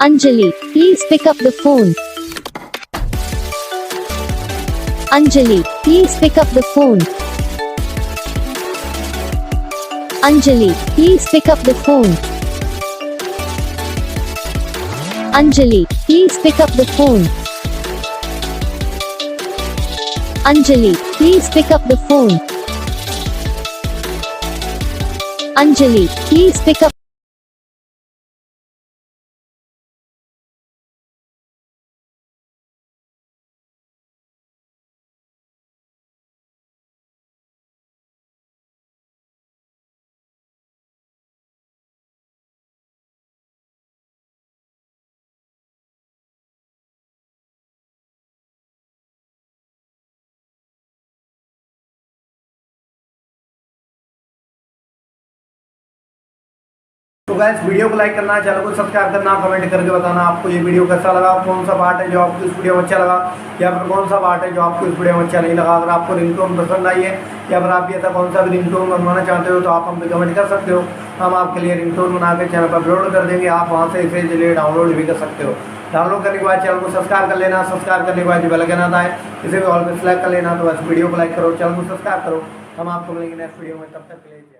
Anjali, please pick up the phone. Anjali, please pick up the phone. Anjali, please pick up the phone. Anjali, please pick up the phone. Anjali, please pick up the phone. Anjali, please pick up. तो guys video को like करना, channel को subscribe करना, comment करके बताना आपको ये video कैसा लगा, कौन सा पार्ट है जो आपको इस वीडियो में अच्छा लगा या फिर कौन सा पार्ट है जो आपको इस वीडियो में अच्छा नहीं लगा। अगर आपको रिंगटोन पसंद आई है या फिर आप ऐसा कौन सा भी रिंगटोन बनवाना चाहते हो तो आप हम पे कमेंट कर सकते हो। हम आपके लिए रिंगटोन बना के चैनल पर अपलोड कर देंगे, आप वहाँ से इसे चलिए डाउनलोड भी कर सकते हो। डाउनलोड करने के बाद चैनल को सब्सक्राइब कर लेना, सब्सक्राइब करने के बाद जो बेल आइकन आता है इसे भी ऑल पे सेलेक्ट कर लेना। तो बस वीडियो को लाइक करो, चैनल को सब्सक्राइब करो। हम आपको मिलेंगे नेक्स्ट वीडियो में, तब तक के लिए।